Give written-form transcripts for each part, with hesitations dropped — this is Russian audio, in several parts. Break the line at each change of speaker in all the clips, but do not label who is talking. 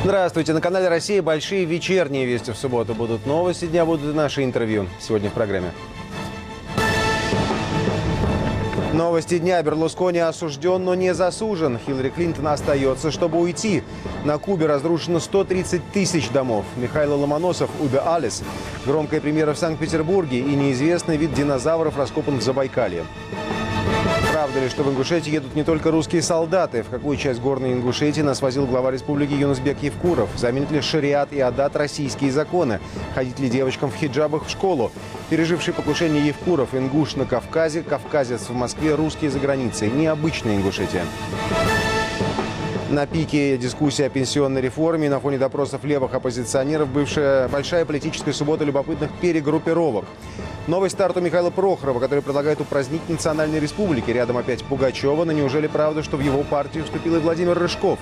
Здравствуйте. На канале «Россия» большие вечерние вести в субботу. Будут новости дня, будут и наши интервью сегодня в программе. Новости дня. Берлускони осужден, но не засужен. Хиллари Клинтон остается, чтобы уйти. На Кубе разрушено 130 тысяч домов. Михаил Ломоносов «Über alles». Громкая премьера в Санкт-Петербурге и неизвестный вид динозавров раскопан в Забайкалье. Правда ли, что в Ингушетии едут не только русские солдаты? В какую часть горной Ингушетии нас возил глава республики Юнусбек Евкуров? Заменит ли шариат и адат российские законы? Ходить ли девочкам в хиджабах в школу? Переживший покушение Евкуров, ингуш на Кавказе, кавказец в Москве, русские за границей. Необычная Ингушетия. На пике дискуссии о пенсионной реформе на фоне допросов левых оппозиционеров бывшая большая политическая суббота любопытных перегруппировок. Новый старт у Михаила Прохорова, который предлагает упразднить национальные республики. Рядом опять Пугачева, но неужели правда, что в его партию вступил и Владимир Рыжков?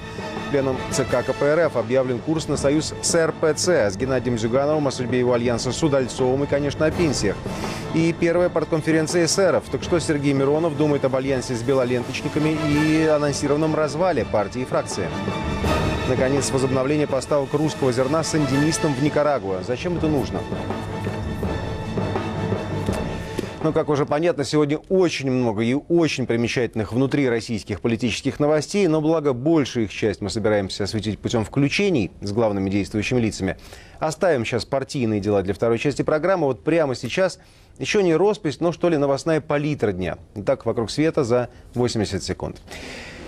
Пленум ЦК КПРФ объявлен курс на союз с РПЦ, с Геннадием Зюгановым, о судьбе его альянса с Удальцовым и, конечно, о пенсиях. И первая партконференция эсеров. Так что Сергей Миронов думает об альянсе с белоленточниками и анонсированном развале партии и фракции. Наконец, возобновление поставок русского зерна сандинистам в Никарагуа. Зачем это нужно? Ну, как уже понятно, сегодня очень много и очень примечательных внутри российских политических новостей, но благо большую их часть мы собираемся осветить путем включений с главными действующими лицами. Оставим сейчас партийные дела для второй части программы. Вот прямо сейчас еще не роспись, но что ли новостная палитра дня. Итак, вокруг света за 80 секунд.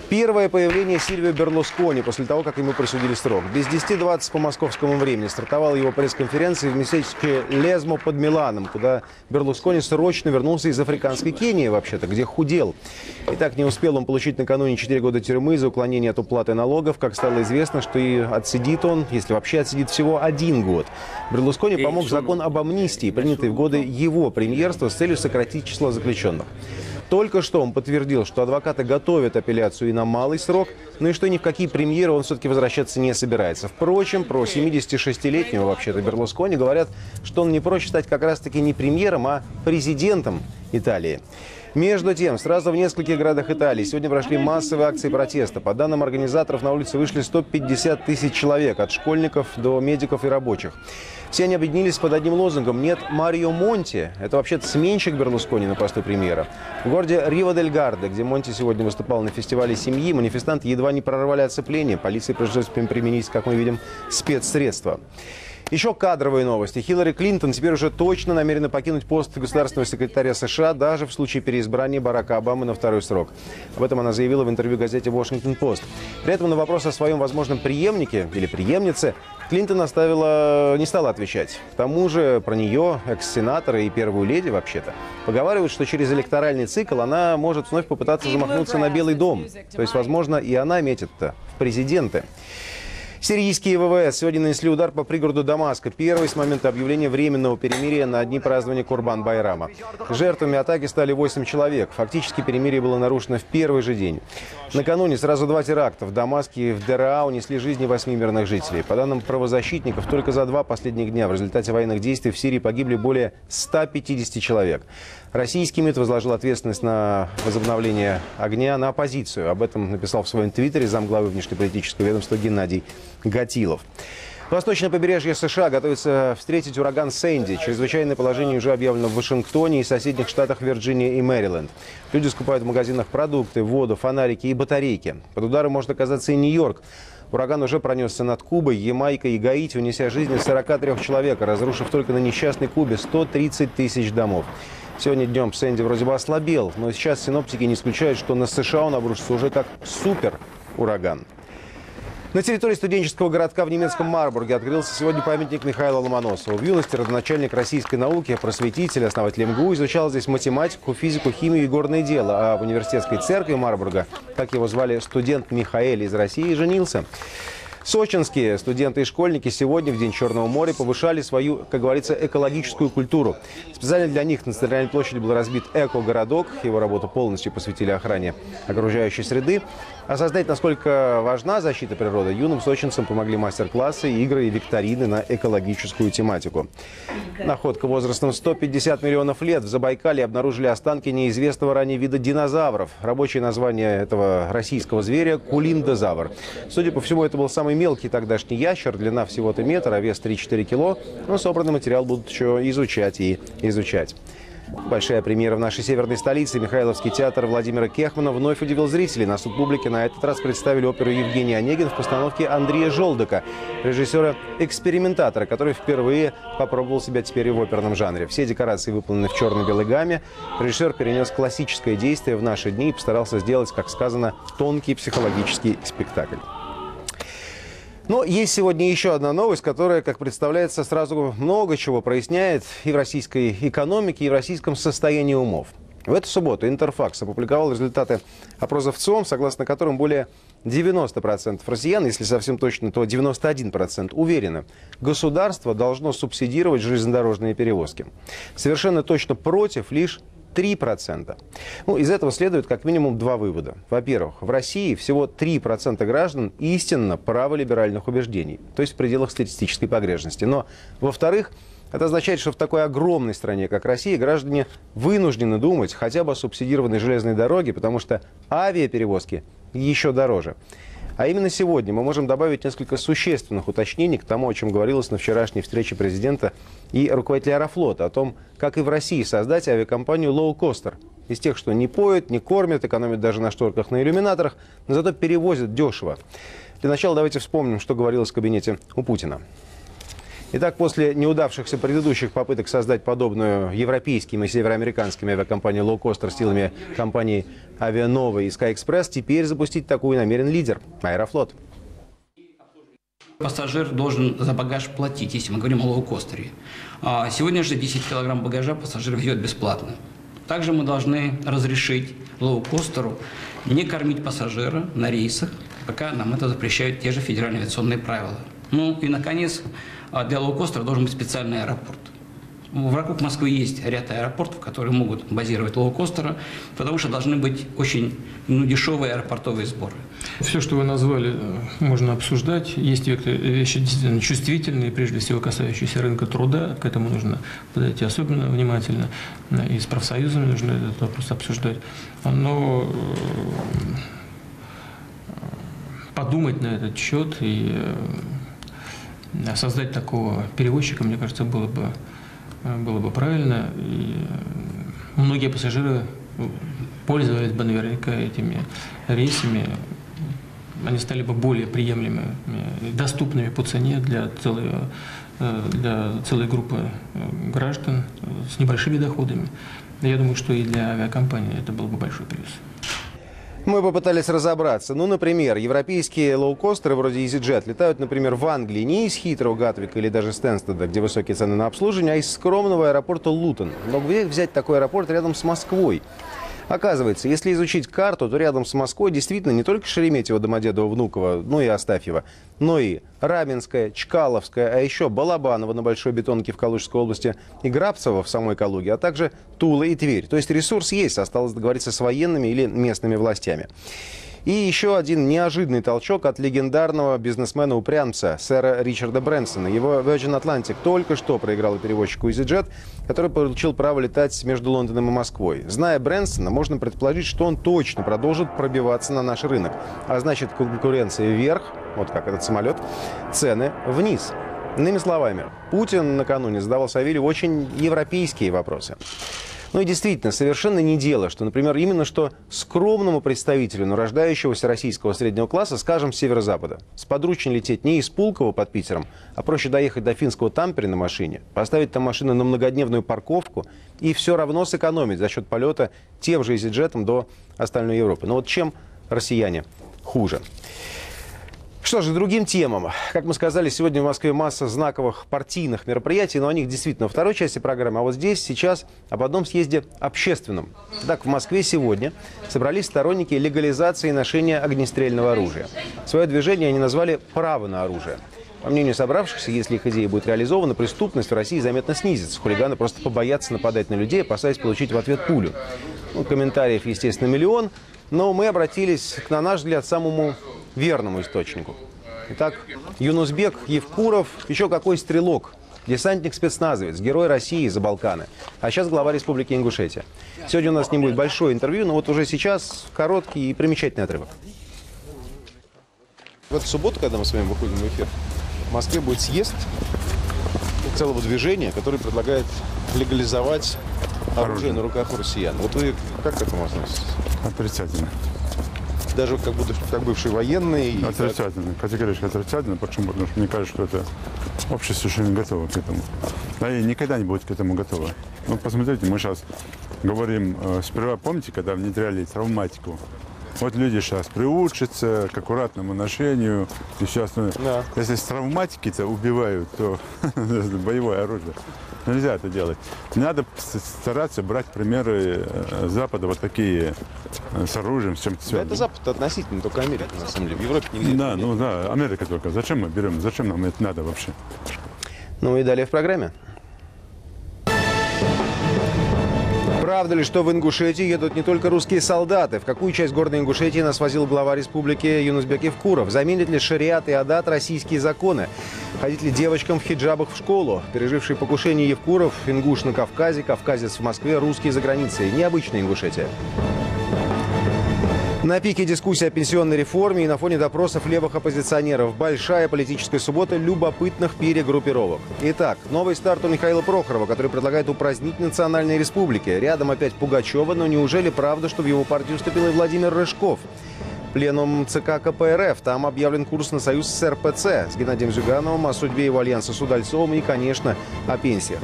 Первое появление Сильвио Берлускони после того, как ему присудили срок. Без 10:20 по московскому времени стартовала его пресс-конференция в местечке Лезмо под Миланом, куда Берлускони срочно вернулся из африканской Кении, вообще-то, где худел. Итак, не успел он получить накануне 4 года тюрьмы за уклонение от уплаты налогов. Как стало известно, что и отсидит он, если вообще отсидит, всего 1 год. Берлускони помог закон об амнистии, принятый в годы его премьерства с целью сократить число заключенных. Только что он подтвердил, что адвокаты готовят апелляцию и на малый срок, но и что ни в какие премьеры он все-таки возвращаться не собирается. Впрочем, про 76-летнего вообще-то Берлускони говорят, что он не прочь стать как раз-таки не премьером, а президентом Италии. Между тем, сразу в нескольких городах Италии сегодня прошли массовые акции протеста. По данным организаторов, на улице вышли 150 тысяч человек, от школьников до медиков и рабочих. Все они объединились под одним лозунгом «Нет Марио Монти». Это вообще-то сменщик Берлускони на посту премьера. В городе Риво-дель-Гарде, где Монти сегодня выступал на фестивале семьи, манифестанты едва не прорвали оцепление. Полиции пришлось применить, как мы видим, спецсредства. Еще кадровые новости. Хиллари Клинтон теперь уже точно намерена покинуть пост государственного секретаря США даже в случае переизбрания Барака Обамы на второй срок. Об этом она заявила в интервью газете «Вашингтон-Пост». При этом на вопрос о своем возможном преемнике или преемнице Клинтон не стала отвечать. К тому же про нее, экс-сенатора и первую леди вообще-то, поговаривают, что через электоральный цикл она может вновь попытаться замахнуться на Белый дом. То есть, возможно, и она метит-то в президенты. Сирийские ВВС сегодня нанесли удар по пригороду Дамаска. Первый с момента объявления временного перемирия на дни празднования Курбан-Байрама. Жертвами атаки стали 8 человек. Фактически перемирие было нарушено в первый же день. Накануне сразу 2 теракта. В Дамаске и в Дереа унесли жизни 8 мирных жителей. По данным правозащитников, только за 2 последних дня в результате военных действий в Сирии погибли более 150 человек. Российский МИД возложил ответственность на возобновление огня на оппозицию. Об этом написал в своем твиттере замглавы внешнеполитического ведомства Геннадий Гатилов. Восточное побережье США готовится встретить ураган Сэнди. Чрезвычайное положение уже объявлено в Вашингтоне и соседних штатах Вирджиния и Мэриленд. Люди скупают в магазинах продукты, воду, фонарики и батарейки. Под ударом может оказаться и Нью-Йорк. Ураган уже пронесся над Кубой, Ямайкой и Гаити, унеся жизни 43 человек, разрушив только на несчастной Кубе 130 тысяч домов. Сегодня днем Сэнди вроде бы ослабел, но сейчас синоптики не исключают, что на США он обрушится уже как супер-ураган. На территории студенческого городка в немецком Марбурге открылся сегодня памятник Михаилу Ломоносову. В юности родоначальник российской науки, просветитель, основатель МГУ, изучал здесь математику, физику, химию и горное дело. А в университетской церкви Марбурга, как его звали, студент Михаэль из России, женился. Сочинские студенты и школьники сегодня, в День Черного моря, повышали свою, как говорится, экологическую культуру. Специально для них на Центральной площади был разбит эко-городок. Его работу полностью посвятили охране окружающей среды. Осознать, насколько важна защита природы, юным сочинцам помогли мастер-классы, игры и викторины на экологическую тематику. Находка возрастом 150 миллионов лет. В Забайкалье обнаружили останки неизвестного ранее вида динозавров. Рабочее название этого российского зверя – кулиндозавр. Судя по всему, это был самый мелкий тогдашний ящер, длина всего-то метр, а вес 3-4 кило. Но собранный материал будут еще изучать и изучать. Большая премьера в нашей северной столице. Михайловский театр Владимира Кехмана вновь удивил зрителей. На суд публики на этот раз представили оперу «Евгений Онегин» в постановке Андрея Жолдока, режиссера-экспериментатора, который впервые попробовал себя теперь и в оперном жанре. Все декорации выполнены в черно-белой гамме. Режиссер перенес классическое действие в наши дни и постарался сделать, как сказано, тонкий психологический спектакль. Но есть сегодня еще одна новость, которая, как представляется, сразу много чего проясняет и в российской экономике, и в российском состоянии умов. В эту субботу Интерфакс опубликовал результаты опроса ВЦИОМ, согласно которым более 90% россиян, если совсем точно, то 91% уверены, государство должно субсидировать железнодорожные перевозки. Совершенно точно против лишь 3%. Из этого следует как минимум два вывода. Во-первых, в России всего 3% граждан истинно праволиберальных убеждений, то есть в пределах статистической погрешности. Но, во-вторых, это означает, что в такой огромной стране, как Россия, граждане вынуждены думать хотя бы о субсидированной железной дороге, потому что авиаперевозки еще дороже. А именно сегодня мы можем добавить несколько существенных уточнений к тому, о чем говорилось на вчерашней встрече президента и руководителя Аэрофлота, о том, как и в России создать авиакомпанию «Лоукостер». Из тех, что не поют, не кормят, экономят даже на шторках, на иллюминаторах, но зато перевозят дешево. Для начала давайте вспомним, что говорилось в кабинете у Путина. Итак, после неудавшихся предыдущих попыток создать подобную европейским и североамериканским авиакомпанию «Лоукостер» силами компаний «Авианова» и «Скай-Экспресс», теперь запустить такую намерен лидер – «Аэрофлот».
Пассажир должен за багаж платить, если мы говорим о лоукостере. Сегодня же 10 килограмм багажа пассажир везет бесплатно. Также мы должны разрешить лоукостеру не кормить пассажира на рейсах, пока нам это запрещают те же федеральные авиационные правила. Ну и, наконец, для лоукостера должен быть специальный аэропорт. Вокруг Москвы есть ряд аэропортов, которые могут базировать лоукостера, потому что должны быть очень дешевые аэропортовые сборы.
Все, что вы назвали, можно обсуждать. Есть вещи действительно чувствительные, прежде всего касающиеся рынка труда. К этому нужно подойти особенно внимательно. И с профсоюзами нужно этот вопрос обсуждать. Но подумать на этот счет и создать такого перевозчика, мне кажется, было бы правильно. И многие пассажиры пользовались бы наверняка этими рейсами. Они стали бы более приемлемыми, доступными по цене для целой группы граждан с небольшими доходами. Я думаю, что и для авиакомпании это был бы большой плюс.
Мы попытались разобраться. Например, европейские лоукостеры вроде EasyJet летают, например, в Англии не из Хитроу, Гатвика или даже Стэнстеда, где высокие цены на обслуживание, а из скромного аэропорта Лутон. Но где взять такой аэропорт рядом с Москвой? Оказывается, если изучить карту, то рядом с Москвой действительно не только Шереметьево, Домодедово, Внуково, и Астафьево, но и Раменское, Чкаловское, а еще Балабаново на Большой Бетонке в Калужской области и Грабцево в самой Калуге, а также Тула и Тверь. То есть ресурс есть, осталось договориться с военными или местными властями. И еще один неожиданный толчок от легендарного бизнесмена-упрямца, сэра Ричарда Брэнсона. Его Virgin Atlantic только что проиграл перевозчику EasyJet, который получил право летать между Лондоном и Москвой. Зная Брэнсона, можно предположить, что он точно продолжит пробиваться на наш рынок. А значит, конкуренция вверх, вот как этот самолет, цены вниз. Иными словами, Путин накануне задавал Савельеву очень европейские вопросы. И действительно, совершенно не дело, что, например, именно что скромному представителю нарождающегося российского среднего класса, скажем, с северо-запада, сподручнее лететь не из Пулково под Питером, а проще доехать до финского Тампере на машине, поставить там машину на многодневную парковку и все равно сэкономить за счет полета тем же EasyJet'ом до остальной Европы. Но вот чем россияне хуже? Что же, другим темам. Как мы сказали, сегодня в Москве масса знаковых партийных мероприятий, но о них действительно во второй части программы. А вот здесь сейчас об одном съезде общественном. Так, в Москве сегодня собрались сторонники легализации ношения огнестрельного оружия. Свое движение они назвали «Право на оружие». По мнению собравшихся, если их идея будет реализована, преступность в России заметно снизится. Хулиганы просто побоятся нападать на людей, опасаясь получить в ответ пулю. Комментариев, естественно, миллион, но мы обратились к, на наш взгляд, самому верному источнику. Итак, Юнусбек Евкуров, еще какой стрелок, десантник-спецназовец, герой России за Балканы, а сейчас глава Республики Ингушетия. Сегодня у нас не будет большое интервью, но вот уже сейчас короткий и примечательный отрывок. В эту субботу, когда мы с вами выходим в эфир, в Москве будет съезд целого движения, который предлагает легализовать оружие на руках у россиян. Вот вы как к этому относитесь?
Отрицательно.
Даже как бывший военный?
Отрицательно. Категорически отрицательно. Почему? Потому что мне кажется, что это общество еще не готово к этому. Да и никогда не будет к этому готово. Ну, посмотрите, мы сейчас говорим, сперва, помните, когда внедряли травматику? Вот люди сейчас приучатся к аккуратному ношению и все остальное.
Да.
Если с травматики-то убивают, то боевое оружие. Нельзя это делать. Надо стараться брать примеры Запада, вот такие, с оружием, с чем-то связанным.
Это Запад относительно, только Америка, на самом деле. В Европе нигде.
Да, ну да, Америка только. Зачем мы берем, зачем нам это надо вообще?
Ну и далее в программе. Правда ли, что в Ингушетии едут не только русские солдаты? В какую часть города Ингушетии нас возил глава республики Юнусбек Евкуров? Заменит ли шариат и адат российские законы? Ходить ли девочкам в хиджабах в школу? Переживший покушение Евкуров, ингуш на Кавказе, кавказец в Москве, русские за границей. Необычная Ингушетия. На пике дискуссии о пенсионной реформе и на фоне допросов левых оппозиционеров. Большая политическая суббота любопытных перегруппировок. Итак, новый старт у Михаила Прохорова, который предлагает упразднить национальные республики. Рядом опять Пугачева, но неужели правда, что в его партию вступил и Владимир Рыжков? Пленум ЦК КПРФ. Там объявлен курс на союз с РПЦ. С Геннадием Зюгановым, о судьбе его альянса с Удальцовым и, конечно, о пенсиях.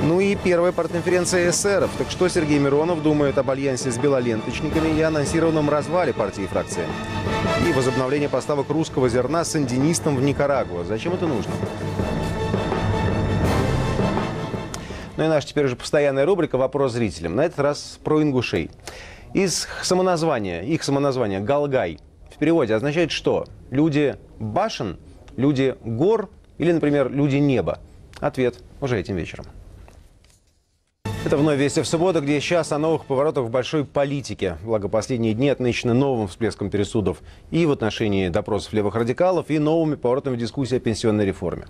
Ну и первая партконференция эсеров. Так что Сергей Миронов думает об альянсе с белоленточниками и анонсированном развале партии и фракции? И возобновление поставок русского зерна сандинистам в Никарагуа. Зачем это нужно? Ну и наша теперь уже постоянная рубрика «Вопрос зрителям». На этот раз про ингушей. Их самоназвание «Галгай» в переводе означает что? Люди башен, люди гор или, например, люди неба? Ответ уже этим вечером. Это вновь «Вести в субботу», где сейчас о новых поворотах в большой политике. Благо, последние дни отмечены новым всплеском пересудов и в отношении допросов левых радикалов, и новыми поворотами в дискуссии о пенсионной реформе.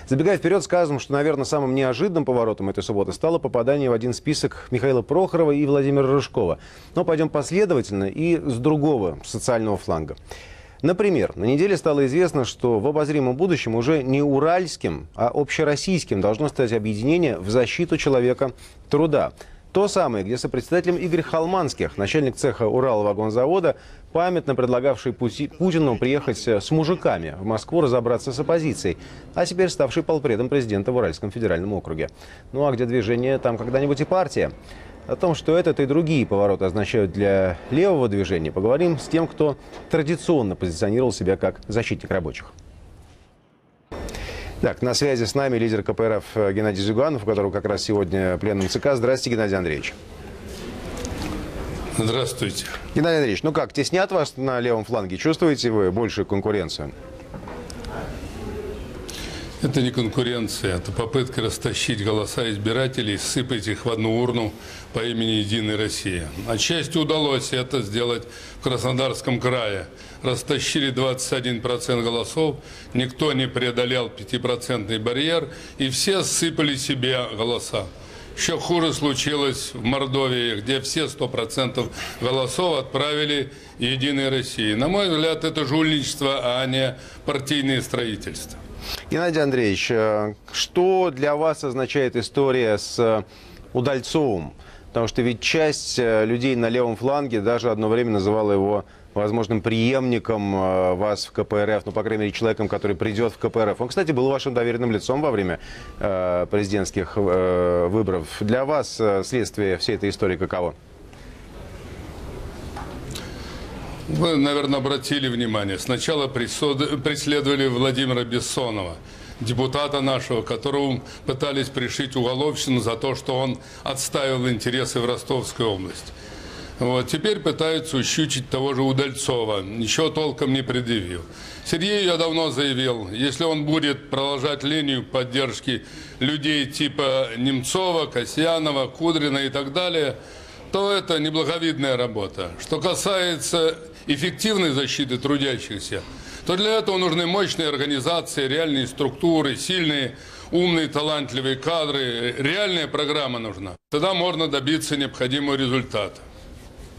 Забегая вперед, скажем, что, наверное, самым неожиданным поворотом этой субботы стало попадание в один список Михаила Прохорова и Владимира Рыжкова. Но пойдем последовательно и с другого социального фланга. Например, на неделе стало известно, что в обозримом будущем уже не уральским, а общероссийским должно стать объединение в защиту человека труда. То самое, где сопредседателем Игорь Холманских, начальник цеха Уралвагонзавода, памятно предлагавший Путину приехать с мужиками в Москву разобраться с оппозицией, а теперь ставший полпредом президента в Уральском федеральном округе. Ну а где движение, там когда-нибудь и партия. О том, что этот и другие повороты означают для левого движения, поговорим с тем, кто традиционно позиционировал себя как защитник рабочих. Так, на связи с нами лидер КПРФ Геннадий Зюганов, у которого как раз сегодня пленум ЦК. Здравствуйте, Геннадий Андреевич.
Здравствуйте.
Геннадий Андреевич, ну как, теснят вас на левом фланге? Чувствуете вы большую конкуренцию?
Это не конкуренция, это попытка растащить голоса избирателей, сыпать их в одну урну по имени «Единая Россия». Отчасти удалось это сделать в Краснодарском крае. Растащили 21% голосов, никто не преодолел 5% барьер, и все сыпали себе голоса. Еще хуже случилось в Мордовии, где все 100% голосов отправили «Единой России». На мой взгляд, это жульничество, а не партийное строительство.
Геннадий Андреевич, что для вас означает история с Удальцовым? Потому что ведь часть людей на левом фланге даже одно время называла его возможным преемником вас в КПРФ, ну, по крайней мере, человеком, который придет в КПРФ. Он, кстати, был вашим доверенным лицом во время президентских выборов. Для вас следствие всей этой истории каково?
Вы, наверное, обратили внимание. Сначала преследовали Владимира Бессонова, депутата нашего, которого пытались пришить уголовщину за то, что он отстаивал интересы в Ростовской области. Вот. Теперь пытаются ущучить того же Удальцова. Ничего толком не предъявил. Сергею я давно заявил, если он будет продолжать линию поддержки людей типа Немцова, Касьянова, Кудрина и так далее, то это неблаговидная работа. Что касается эффективной защиты трудящихся, то для этого нужны мощные организации, реальные структуры, сильные, умные, талантливые кадры. Реальная программа нужна. Тогда можно добиться необходимого результата.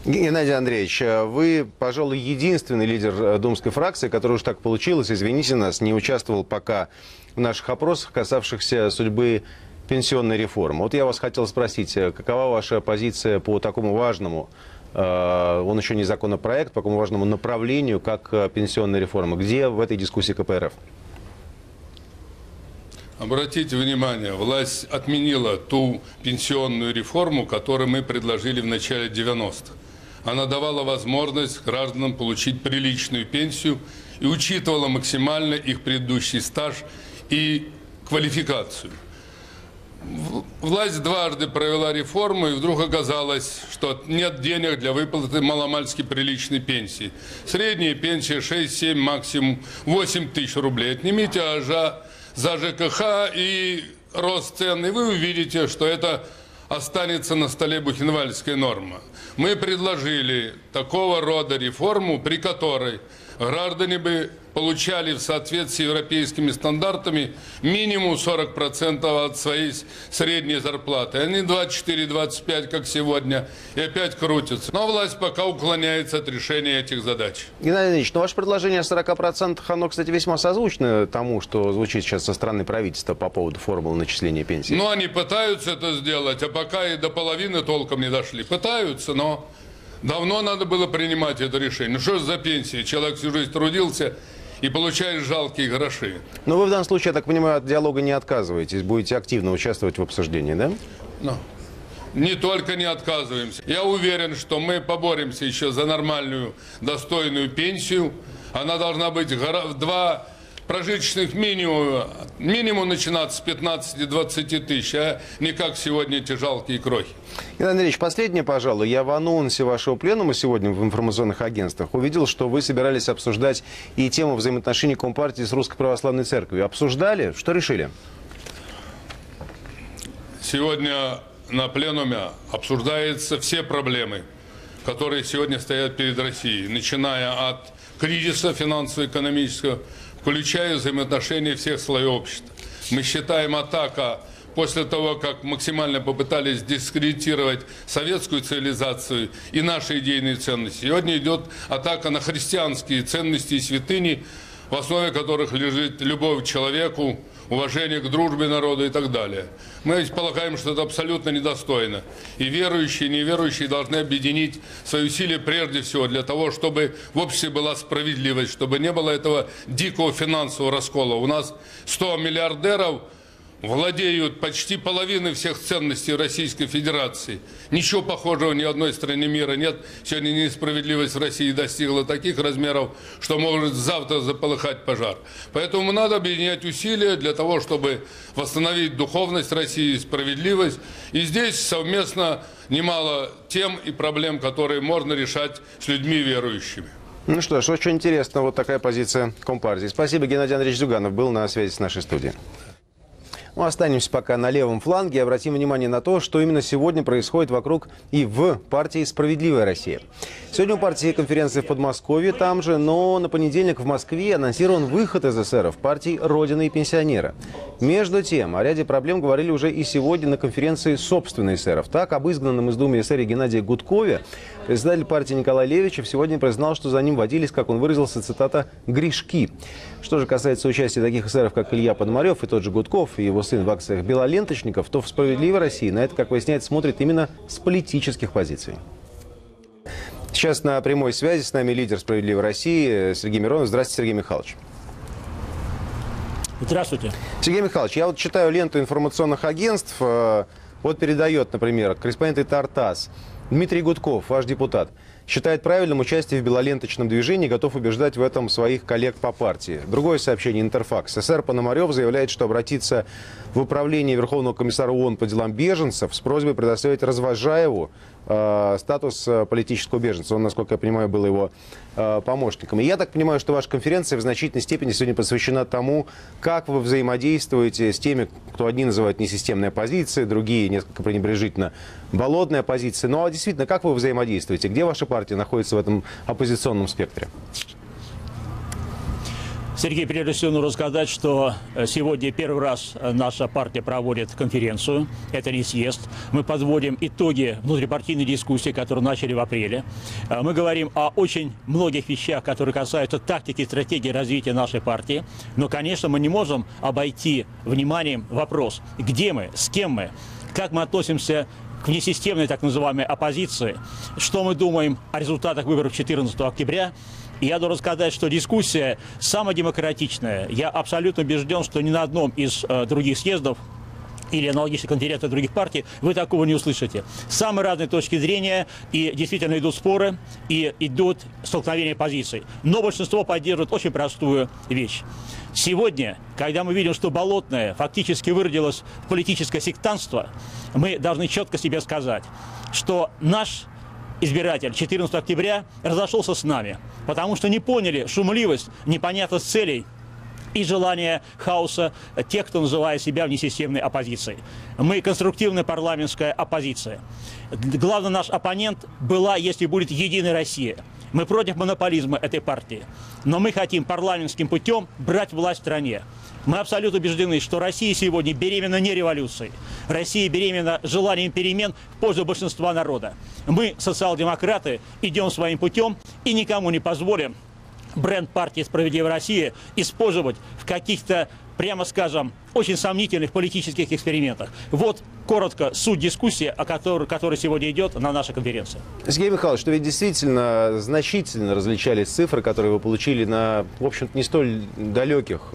Геннадий Андреевич, вы, пожалуй, единственный лидер думской фракции, который уж так получилось, извините нас, не участвовал пока в наших опросах, касавшихся судьбы пенсионной реформы. Вот я вас хотел спросить, какова ваша позиция по такому важному, он еще не законопроект, по такому важному направлению, как пенсионная реформа? Где в этой дискуссии КПРФ?
Обратите внимание, власть отменила ту пенсионную реформу, которую мы предложили в начале 90-х. Она давала возможность гражданам получить приличную пенсию и учитывала максимально их предыдущий стаж и квалификацию. Власть дважды провела реформу, и вдруг оказалось, что нет денег для выплаты маломальски приличной пенсии. Средняя пенсия 6-7, максимум 8 тысяч рублей. Отнимите за ЖКХ и рост цен, и вы увидите, что это останется на столе бухенвальдская норма. Мы предложили такого рода реформу, при которой граждане бы получали в соответствии с европейскими стандартами минимум 40% от своей средней зарплаты. Они 24-25, как сегодня, и опять крутятся. Но власть пока уклоняется от решения этих задач.
Геннадий Андреевич, но ваше предложение о 40%, оно, кстати, весьма созвучно тому, что звучит сейчас со стороны правительства по поводу формулы начисления пенсии.
Ну, они пытаются это сделать, а пока и до половины толком не дошли. Пытаются, но давно надо было принимать это решение. Ну, что же за пенсия? Человек всю жизнь трудился и получает жалкие гроши.
Но вы в данном случае, я так понимаю, от диалога не отказываетесь, будете активно участвовать в обсуждении, да?
Ну, не только не отказываемся. Я уверен, что мы поборемся еще за нормальную, достойную пенсию. Она должна быть в 2 прожиточных минимум начинаться с 15-20 тысяч, а не как сегодня эти жалкие крохи.
Геннадий Андреевич, последнее, пожалуй. Я в анонсе вашего пленума сегодня в информационных агентствах увидел, что вы собирались обсуждать и тему взаимоотношений Компартии с Русской Православной Церковью. Обсуждали? Что решили?
Сегодня на пленуме обсуждаются все проблемы, которые сегодня стоят перед Россией, начиная от кризиса финансово-экономического, включая взаимоотношения всех слоев общества. Мы считаем, атака после того, как максимально попытались дискредитировать советскую цивилизацию и наши идейные ценности. Сегодня идет атака на христианские ценности и святыни, в основе которых лежит любовь к человеку, уважение к дружбе народа и так далее. Мы ведь полагаем, что это абсолютно недостойно. И верующие, и неверующие должны объединить свои усилия прежде всего для того, чтобы в обществе была справедливость, чтобы не было этого дикого финансового раскола. У нас 100 миллиардеров владеют почти половиной всех ценностей Российской Федерации. Ничего похожего ни в одной стране мира нет. Сегодня несправедливость в России достигла таких размеров, что может завтра заполыхать пожар. Поэтому надо объединять усилия для того, чтобы восстановить духовность России, справедливость. И здесь совместно немало тем и проблем, которые можно решать с людьми верующими.
Ну что ж, очень интересно, вот такая позиция Компартии. Спасибо, Геннадий Андреевич Зюганов был на связи с нашей студией. Ну, останемся пока на левом фланге и обратим внимание на то, что именно сегодня происходит вокруг и в партии «Справедливая Россия». Сегодня у партии конференция в Подмосковье, там же, но на понедельник в Москве анонсирован выход из эсеров партий «Родина» и «Пенсионеры». Между тем, о ряде проблем говорили уже и сегодня на конференции собственной эсеров. Так, об изгнанном из Думы эсере Геннадии Гудкове председатель партии Николай Левичев сегодня признал, что за ним водились, как он выразился, цитата, «грешки». Что же касается участия таких эсеров, как Илья Пономарев и тот же Гудков, и его сын в акциях белоленточников, то в «Справедливой России» на это, как выясняется, смотрит именно с политических позиций. Сейчас на прямой связи с нами лидер «Справедливой России» Сергей Миронов. Здравствуйте, Сергей Михайлович.
Здравствуйте.
Сергей Михайлович, я вот читаю ленту информационных агентств. Вот передает, например, корреспондент «Тартас». Дмитрий Гудков, ваш депутат, считает правильным участие в белоленточном движении, готов убеждать в этом своих коллег по партии. Другое сообщение «Интерфакс». СССР Пономарев заявляет, что обратится в управление Верховного комиссара ООН по делам беженцев с просьбой предоставить Развозжаеву статус политического беженца. Он, насколько я понимаю, был его помощником. И я так понимаю, что ваша конференция в значительной степени сегодня посвящена тому, как вы взаимодействуете с теми, кто одни называют несистемной оппозицией, другие несколько пренебрежительно болотной оппозицией. Ну а действительно, как вы взаимодействуете? Где ваша партия находится в этом оппозиционном спектре?
Сергей, прежде всего, нужно сказать, что сегодня первый раз наша партия проводит конференцию. Это не съезд. Мы подводим итоги внутрипартийной дискуссии, которую начали в апреле. Мы говорим о очень многих вещах, которые касаются тактики и стратегии развития нашей партии. Но, конечно, мы не можем обойти вниманием вопрос, где мы, с кем мы, как мы относимся к внесистемной так называемой оппозиции, что мы думаем о результатах выборов 14 октября. И я должен сказать, что дискуссия самая демократичная. Я абсолютно убежден, что ни на одном из других съездов или аналогичных конференций других партий вы такого не услышите. Самые разные точки зрения, и действительно идут споры, и идут столкновения позиций. Но большинство поддерживает очень простую вещь. Сегодня, когда мы видим, что Болотное фактически выродилось в политическое сектантство, мы должны четко себе сказать, что наш избиратель 14 октября разошелся с нами, потому что не поняли шумливость, непонятность целей и желание хаоса тех, кто называет себя внесистемной оппозицией. Мы конструктивная парламентская оппозиция. Главный наш оппонент была, если будет, Единая Россия. Мы против монополизма этой партии. Но мы хотим парламентским путем брать власть в стране. Мы абсолютно убеждены, что Россия сегодня беременна не революцией. Россия беременна желанием перемен в пользу большинства народа. Мы, социал-демократы, идем своим путем и никому не позволим бренд партии «Справедливая Россия» использовать в каких-то, прямо скажем, очень сомнительных политических экспериментах. Вот коротко суть дискуссии, о которой сегодня идет на нашей конференции.
Сергей Михайлович, что ведь действительно значительно различались цифры, которые вы получили на, в общем-то, не столь далеких,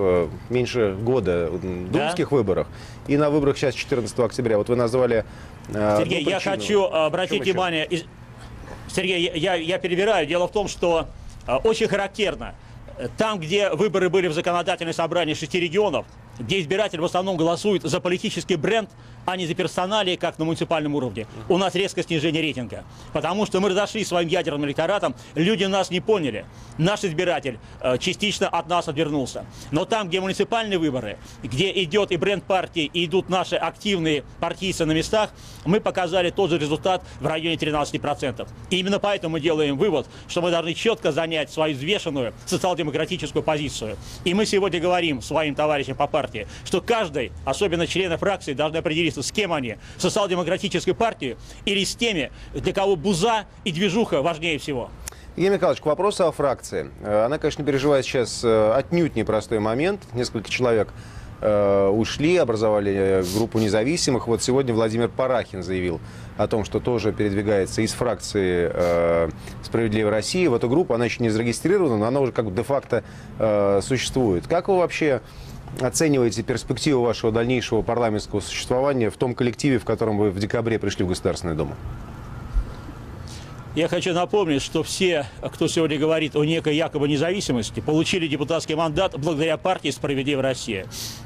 меньше года думских выборах и на выборах сейчас 14 октября. Вот вы назвали
Сергей, я хочу обратить внимание... Сергей, я перебираю. Дело в том, что очень характерно, там, где выборы были в законодательное собрание 6 регионов, где избиратель в основном голосует за политический бренд, а не за персоналии, как на муниципальном уровне, у нас резкое снижение рейтинга. Потому что мы разошлись своим ядерным электоратом, люди нас не поняли. Наш избиратель частично от нас отвернулся. Но там, где муниципальные выборы, где идет и бренд партии, и идут наши активные партийцы на местах, мы показали тот же результат в районе 13%. И именно поэтому мы делаем вывод, что мы должны четко занять свою взвешенную социал-демократическую позицию. И мы сегодня говорим своим товарищам по партии, что каждый, особенно члены фракции, должны определиться, с кем они, с социал-демократической партией или с теми, для кого буза и движуха важнее всего.
Евгений Михайлович, к вопросу о фракции. Она, конечно, переживает сейчас отнюдь непростой момент. Несколько человек ушли, образовали группу независимых. Вот сегодня Владимир Парахин заявил о том, что тоже передвигается из фракции «Справедливая Россия» в эту группу. Она еще не зарегистрирована, но она уже как бы де-факто существует. Как вы вообще оцениваете перспективу вашего дальнейшего парламентского существования в том коллективе, в котором вы в декабре пришли в Государственную Думу?
Я хочу напомнить, что все, кто сегодня говорит о некой якобы независимости, получили депутатский мандат благодаря партии «Справедливая Россия»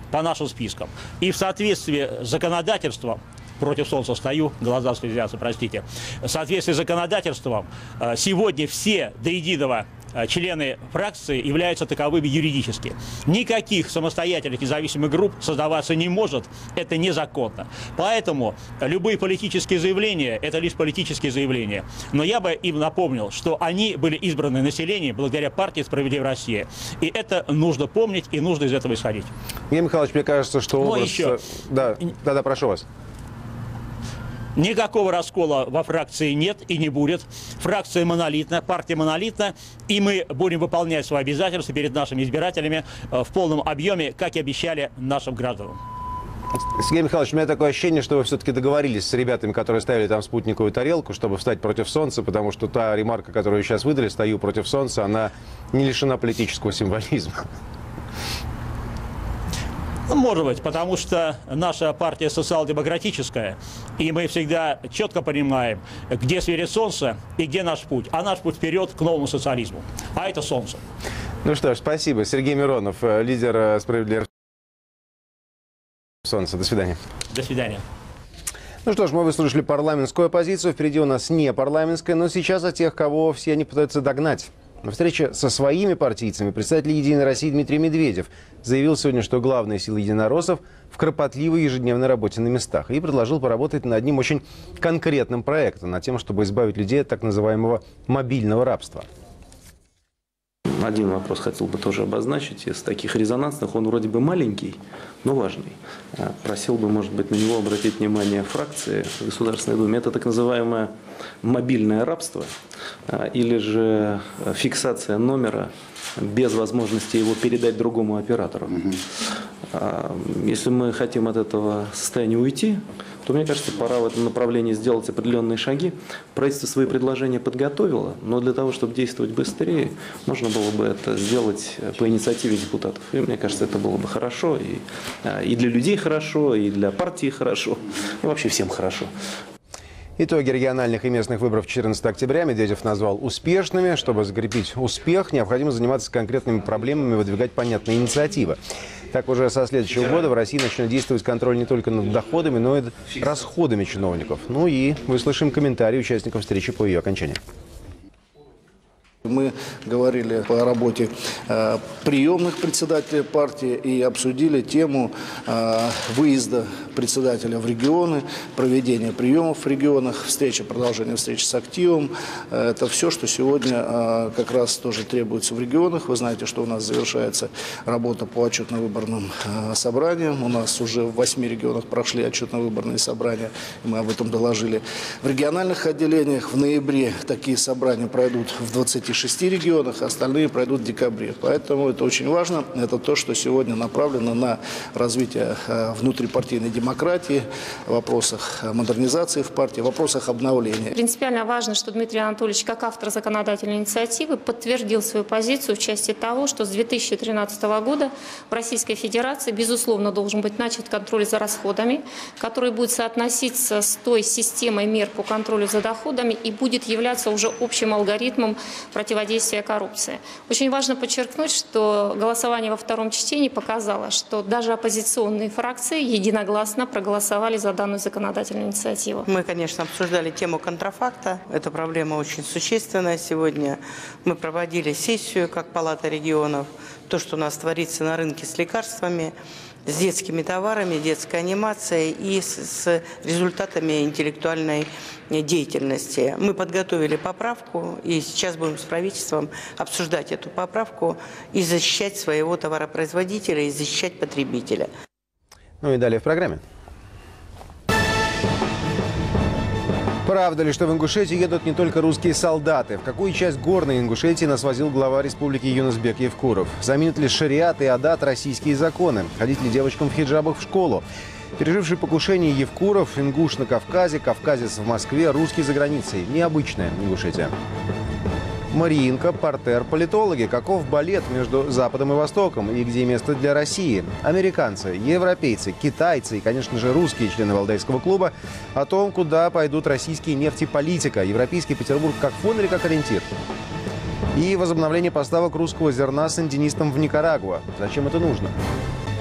по нашим спискам. И в соответствии с законодательством, против солнца стою, глаза слезятся, простите, в соответствии с законодательством сегодня все до единого члены фракции являются таковыми юридически. Никаких самостоятельных независимых групп создаваться не может. Это незаконно. Поэтому любые политические заявления – это лишь политические заявления. Но я бы им напомнил, что они были избраны населением благодаря партии «Справедливая Россия». И это нужно помнить, и нужно из этого исходить.
Евгений Михайлович, мне кажется, что образ...
еще...
Да, прошу вас.
Никакого раскола во фракции нет и не будет. Фракция монолитна, партия монолитна, и мы будем выполнять свои обязательства перед нашими избирателями в полном объеме, как и обещали нашим гражданам.
Сергей Михайлович, у меня такое ощущение, что вы все-таки договорились с ребятами, которые ставили там спутниковую тарелку, чтобы встать против солнца, потому что та ремарка, которую сейчас выдали, «стою против солнца», она не лишена политического символизма.
Может быть, потому что наша партия социал-демократическая, и мы всегда четко понимаем, где светит солнце и где наш путь. А наш путь вперед к новому социализму. А это солнце.
Ну что ж, спасибо. Сергей Миронов, лидер «Справедливой Солнца». До свидания.
До свидания.
Ну что ж, мы выслушали парламентскую оппозицию. Впереди у нас не парламентская, но сейчас о тех, кого все они пытаются догнать. На встрече со своими партийцами представитель «Единой России» Дмитрий Медведев заявил сегодня, что главная сила единороссов в кропотливой ежедневной работе на местах, и предложил поработать над одним очень конкретным проектом, над тем, чтобы избавить людей от так называемого мобильного рабства.
Один вопрос хотел бы тоже обозначить. Из таких резонансных, он вроде бы маленький, но важный. Просил бы, может быть, на него обратить внимание фракции в Государственной Думе. Это так называемое мобильное рабство или же фиксация номера без возможности его передать другому оператору. Если мы хотим от этого состояния уйти, то, мне кажется, пора в этом направлении сделать определенные шаги. Правительство свои предложения подготовило, но для того, чтобы действовать быстрее, можно было бы это сделать по инициативе депутатов. И мне кажется, это было бы хорошо, и для людей хорошо, и для партии хорошо, и вообще всем хорошо.
Итоги региональных и местных выборов 14 октября Медведев назвал успешными. Чтобы закрепить успех, необходимо заниматься конкретными проблемами, выдвигать понятные инициативы. Так, уже со следующего года в России начнет действовать контроль не только над доходами, но и расходами чиновников. Ну и выслушаем комментарии участников встречи по ее окончании.
Мы говорили по работе приемных председателей партии и обсудили тему выезда председателя в регионы, проведения приемов в регионах, продолжение встречи с активом. Это все, что сегодня как раз тоже требуется в регионах. Вы знаете, что у нас завершается работа по отчетно-выборным собраниям. У нас уже в 8 регионах прошли отчетно-выборные собрания, мы об этом доложили. В региональных отделениях в ноябре такие собрания пройдут в 26 регионах, остальные пройдут в декабре. Поэтому это очень важно. Это то, что сегодня направлено на развитие внутрипартийной демократии, в вопросах модернизации в партии, в вопросах обновления.
Принципиально важно, что Дмитрий Анатольевич, как автор законодательной инициативы, подтвердил свою позицию в части того, что с 2013 года в Российской Федерации, безусловно, должен быть начат контроль за расходами, который будет соотноситься с той системой мер по контролю за доходами и будет являться уже общим алгоритмом противодействия коррупции. Очень важно подчеркнуть, что голосование во втором чтении показало, что даже оппозиционные фракции единогласно проголосовали за данную законодательную инициативу.
Мы, конечно, обсуждали тему контрафакта. Эта проблема очень существенная сегодня. Мы проводили сессию как Палата регионов. То, что у нас творится на рынке с лекарствами, с детскими товарами, детской анимацией и с результатами интеллектуальной деятельности. Мы подготовили поправку и сейчас будем с правительством обсуждать эту поправку и защищать своего товаропроизводителя, и защищать потребителя.
Ну и далее в программе. Правда ли, что в Ингушетию едут не только русские солдаты? В какую часть горной Ингушетии нас возил глава республики Юнусбек Евкуров? Заменят ли шариат и адат российские законы? Ходить ли девочкам в хиджабах в школу? Переживший покушение Евкуров, ингуш на Кавказе, кавказец в Москве, русский за границей. Необычная Ингушетия. Мариинка, Портер, политологи. Каков балет между Западом и Востоком? И где место для России? Американцы, европейцы, китайцы и, конечно же, русские члены Валдайского клуба о том, куда пойдут российские нефть и политика. Европейский Петербург как фон или как ориентир? И возобновление поставок русского зерна сандинистам в Никарагуа. Зачем это нужно?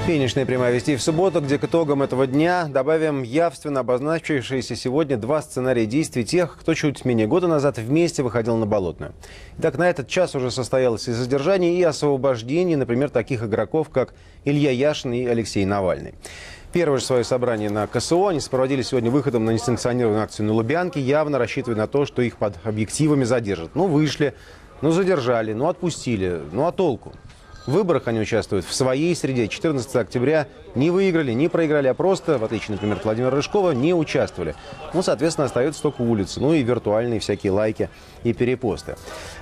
Финишная прямая вести в субботу, где к итогам этого дня добавим явственно обозначившиеся сегодня два сценария действий тех, кто чуть менее года назад вместе выходил на Болотную. Итак, на этот час уже состоялось и задержание, и освобождение, например, таких игроков, как Илья Яшин и Алексей Навальный. Первое же свое собрание на КСО они проводили сегодня выходом на несанкционированную акцию на Лубянке, явно рассчитывая на то, что их под объективами задержат. Ну, вышли, ну, задержали, ну, отпустили, ну, а толку? В выборах они участвуют в своей среде. 14 октября не выиграли, не проиграли, а просто, в отличие, например, от Владимира Рыжкова, не участвовали. Ну, соответственно, остается только улица. Ну и виртуальные всякие лайки и перепосты.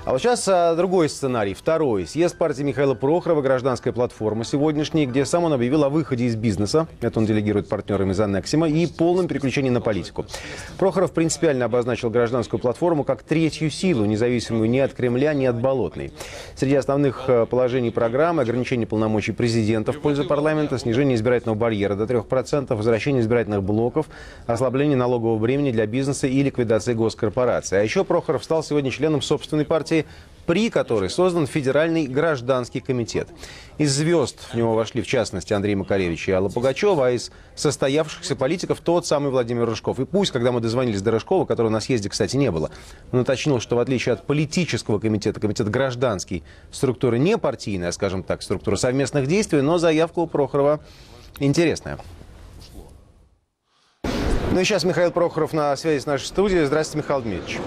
А вот сейчас другой сценарий, второй. Съезд партии Михаила Прохорова, гражданская платформа сегодняшняя, где сам он объявил о выходе из бизнеса. Это он делегирует партнерам из Аннексима и полном переключении на политику. Прохоров принципиально обозначил гражданскую платформу как третью силу, независимую ни от Кремля, ни от Болотной. Среди основных положений программы ограничение полномочий президента в пользу парламента, снижение избирательного барьера до 3%, возвращение избирательных блоков, ослабление налогового бремени для бизнеса и ликвидация госкорпораций. А еще Прохоров стал сегодня членом собственной партии, при которой создан Федеральный гражданский комитет. Из звезд в него вошли, в частности, Андрей Макаревич и Алла Пугачева, а из состоявшихся политиков тот самый Владимир Рыжков. И пусть, когда мы дозвонились до Рыжкова, которого на съезде, кстати, не было, он уточнил, что в отличие от политического комитета, комитет гражданский, структура не партийная, скажем так, структура совместных действий, но заявка у Прохорова интересная. Ну и сейчас Михаил Прохоров на связи с нашей студией. Здравствуйте, Михаил Дмитриевич.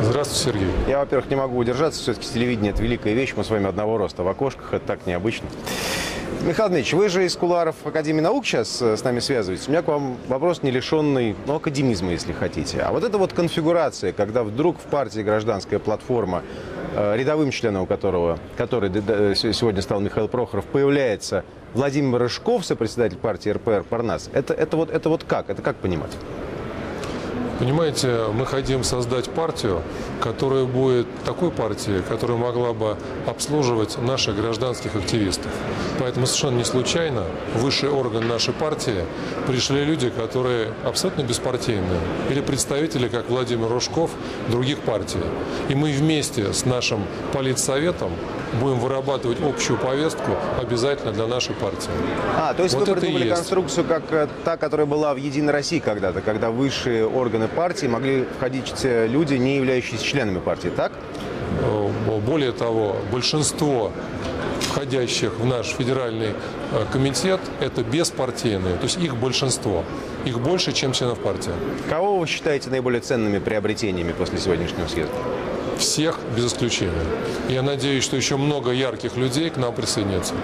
Здравствуйте, Сергей.
Я, во-первых, не могу удержаться. Все-таки телевидение – это великая вещь. Мы с вами одного роста в окошках. Это так необычно. Михаил Дмитриевич, вы же из кулуаров Академии наук сейчас с нами связываетесь. У меня к вам вопрос, не лишенный, академизма, если хотите. А вот эта вот конфигурация, когда вдруг в партии «Гражданская платформа», рядовым членом который сегодня стал Михаил Прохоров, появляется Владимир Рыжков, сопредседатель партии РПР «Парнас», это вот как? Это как понимать?
Понимаете, мы хотим создать партию, которая будет такой партией, которая могла бы обслуживать наших гражданских активистов. Поэтому совершенно не случайно в высший орган нашей партии пришли люди, которые абсолютно беспартийные, или представители, как Владимир Рыжков, других партий. И мы вместе с нашим политсоветом будем вырабатывать общую повестку обязательно для нашей партии.
То есть
вот
вы придумали конструкцию, как та, которая была в «Единой России» когда-то, когда высшие органы партии могли входить люди, не являющиеся членами партии, так?
Более того, большинство входящих в наш федеральный комитет – это беспартийные, то есть их большинство. Их больше, чем членов партии.
Кого вы считаете наиболее ценными приобретениями после сегодняшнего съезда?
Всех, без исключения. Я надеюсь, что еще много ярких людей к нам присоединится.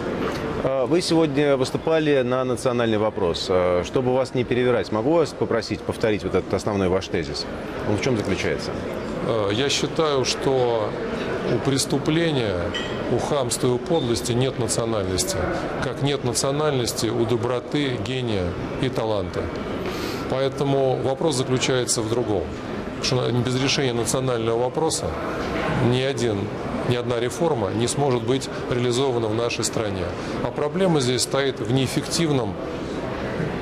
Вы сегодня выступали на национальный вопрос. Чтобы вас не перевирать, могу вас попросить повторить вот этот основной ваш тезис? Он в чем заключается?
Я считаю, что у преступления, у хамства и у подлости нет национальности. Как нет национальности у доброты, гения и таланта. Поэтому вопрос заключается в другом. Что без решения национального вопроса ни одна реформа не сможет быть реализована в нашей стране. А проблема здесь стоит в неэффективном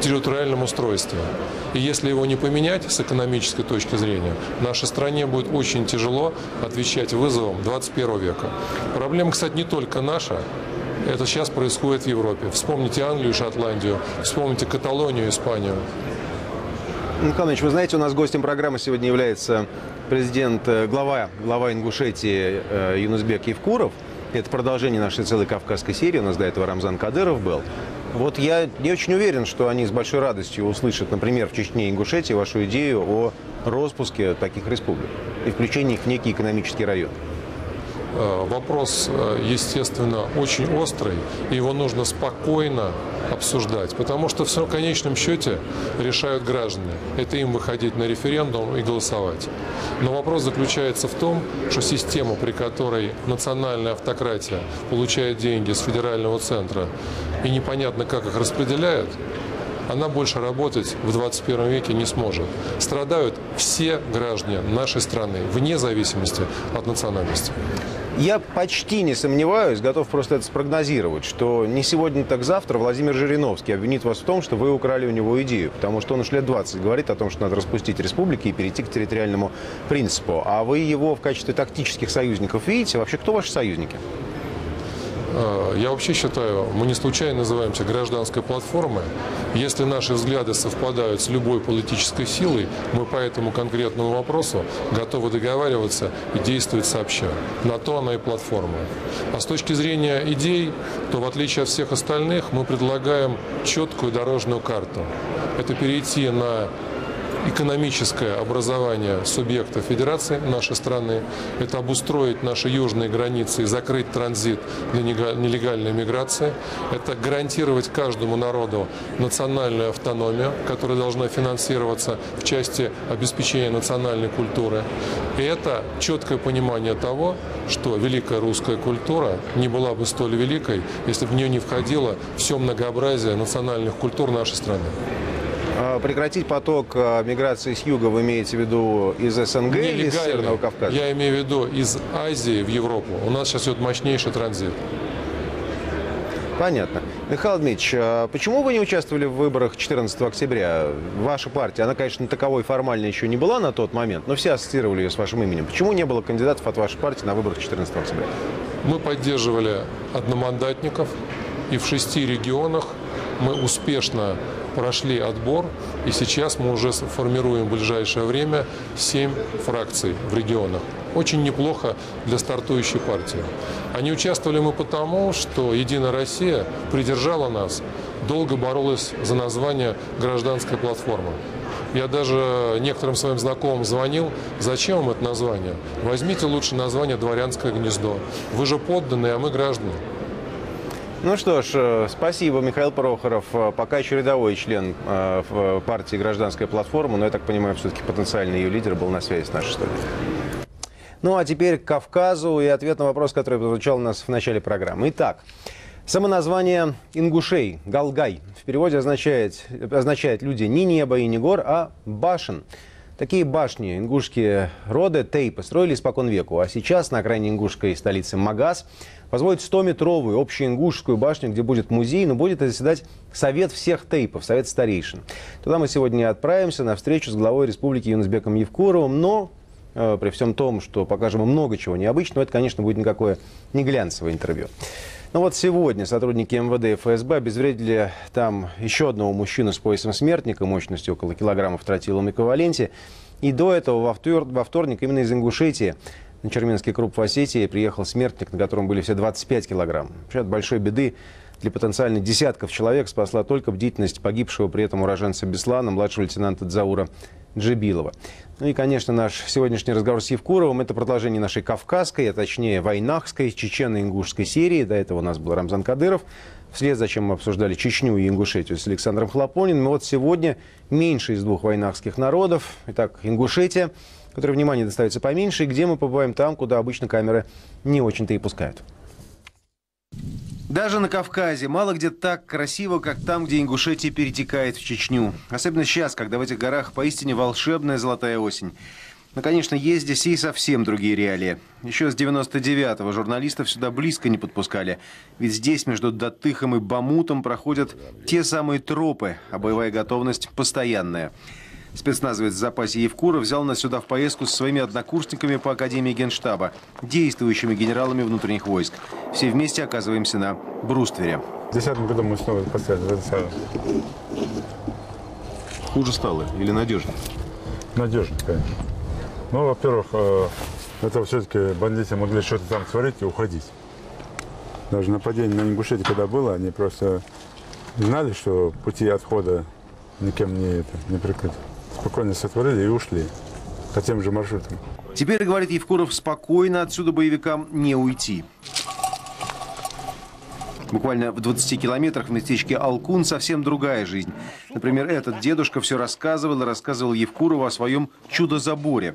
территориальном устройстве. И если его не поменять с экономической точки зрения, нашей стране будет очень тяжело отвечать вызовам 21 века. Проблема, кстати, не только наша. Это сейчас происходит в Европе. Вспомните Англию и Шотландию, вспомните Каталонию, Испанию.
Михаил Ильич, вы знаете, у нас гостем программы сегодня является глава Ингушетии Юнусбек Евкуров. Это продолжение нашей целой кавказской серии. У нас до этого Рамзан Кадыров был. Вот я не очень уверен, что они с большой радостью услышат, например, в Чечне и Ингушетии вашу идею о распуске таких республик и включении их в некий экономический район.
Вопрос, естественно, очень острый, и его нужно спокойно обсуждать, потому что в конечном счете решают граждане. Это им выходить на референдум и голосовать. Но вопрос заключается в том, что система, при которой национальная автократия получает деньги с федерального центра и непонятно, как их распределяет, она больше работать в 21 веке не сможет. Страдают все граждане нашей страны, вне зависимости от национальности.
Я почти не сомневаюсь, готов просто это спрогнозировать, что не сегодня, так завтра Владимир Жириновский обвинит вас в том, что вы украли у него идею. Потому что он уж лет 20 говорит о том, что надо распустить республики и перейти к территориальному принципу. А вы его в качестве тактических союзников видите? Вообще, кто ваши союзники?
Я вообще считаю, мы не случайно называемся гражданской платформой. Если наши взгляды совпадают с любой политической силой, мы по этому конкретному вопросу готовы договариваться и действовать сообща. На то она и платформа. А с точки зрения идей, то в отличие от всех остальных, мы предлагаем четкую дорожную карту. Это перейти на экономическое образование субъекта федерации нашей страны, это обустроить наши южные границы и закрыть транзит для нелегальной миграции, это гарантировать каждому народу национальную автономию, которая должна финансироваться в части обеспечения национальной культуры. И это четкое понимание того, что великая русская культура не была бы столь великой, если бы в нее не входило все многообразие национальных культур нашей страны.
Прекратить поток миграции с юга вы имеете в виду из СНГ или из Северного Кавказа?
Я имею в виду из Азии в Европу. У нас сейчас идет мощнейший транзит.
Понятно. Михаил Дмитриевич, почему вы не участвовали в выборах 14 октября? Ваша партия, она, конечно, таковой формально еще не была на тот момент, но все ассоциировали ее с вашим именем. Почему не было кандидатов от вашей партии на выборах 14 октября?
Мы поддерживали одномандатников, и в 6 регионах мы успешно прошли отбор, и сейчас мы уже формируем в ближайшее время 7 фракций в регионах. Очень неплохо для стартующей партии. А не участвовали мы потому, что «Единая Россия» придержала нас, долго боролась за название «Гражданская платформа». Я даже некоторым своим знакомым звонил. Зачем вам это название? Возьмите лучше название «Дворянское гнездо». Вы же подданные, а мы граждане.
Ну что ж, спасибо, Михаил Прохоров. Пока еще рядовой член партии «Гражданская платформа», но, я так понимаю, все-таки потенциальный ее лидер был на связи с нашей студией. Ну а теперь к Кавказу и ответ на вопрос, который прозвучал у нас в начале программы. Итак, самоназвание ингушей, галгай, в переводе означает люди не неба и не гор, а башен. Такие башни ингушские роды тейпы строили испокон веку, а сейчас на окраине ингушской столицы Магас возводят 100-метровую общеингушскую башню, где будет музей, но будет заседать совет всех тейпов, совет старейшин. Туда мы сегодня отправимся на встречу с главой республики Юнусбеком Евкуровым, но при всем том, что покажем им много чего необычного, это, конечно, будет никакое не глянцевое интервью. Но вот сегодня сотрудники МВД и ФСБ обезвредили там еще одного мужчину с поясом смертника, мощностью около килограмма в тротиловом эквиваленте. И до этого во вторник именно из Ингушетии на Черменский круп в Осетии приехал смертник, на котором были все 25 килограмм. Вообще от большой беды для потенциально десятков человек спасла только бдительность погибшего при этом уроженца Беслана, младшего лейтенанта Дзаура Джибилова. Ну и, конечно, наш сегодняшний разговор с Евкуровым – это продолжение нашей кавказской, а точнее войнахской, чечено-ингушской серии. До этого у нас был Рамзан Кадыров. Вслед за чем мы обсуждали Чечню и Ингушетию с Александром Хлопониным. И вот сегодня меньший из двух войнахских народов. Итак, Ингушетия, которой внимание достается поменьше, и где мы побываем там, куда обычно камеры не очень-то и пускают. Даже на Кавказе мало где так красиво, как там, где Ингушетия перетекает в Чечню. Особенно сейчас, когда в этих горах поистине волшебная золотая осень. Но, конечно, есть здесь и совсем другие реалии. Еще с 99-го журналистов сюда близко не подпускали. Ведь здесь между Датыхом и Бамутом проходят те самые тропы, а боевая готовность постоянная. Спецназовец в запасе Евкуров взял нас сюда в поездку со своими однокурсниками по Академии Генштаба, действующими генералами внутренних войск. Все вместе оказываемся на бруствере.
В 2010 году мы снова поставили.
Хуже стало или надежно?
Надежно, конечно. Ну, во-первых, это все-таки бандиты могли что-то там творить и уходить. Даже нападение на Ингушетию, когда было, они просто знали, что пути отхода никем не прикрыты. Спокойно сотворили и ушли по тем же маршрутам.
Теперь, говорит Евкуров, спокойно отсюда боевикам не уйти. Буквально в 20 километрах в местечке Алкун совсем другая жизнь. Например, этот дедушка все рассказывал и рассказывал Евкурову о своем чудо-заборе.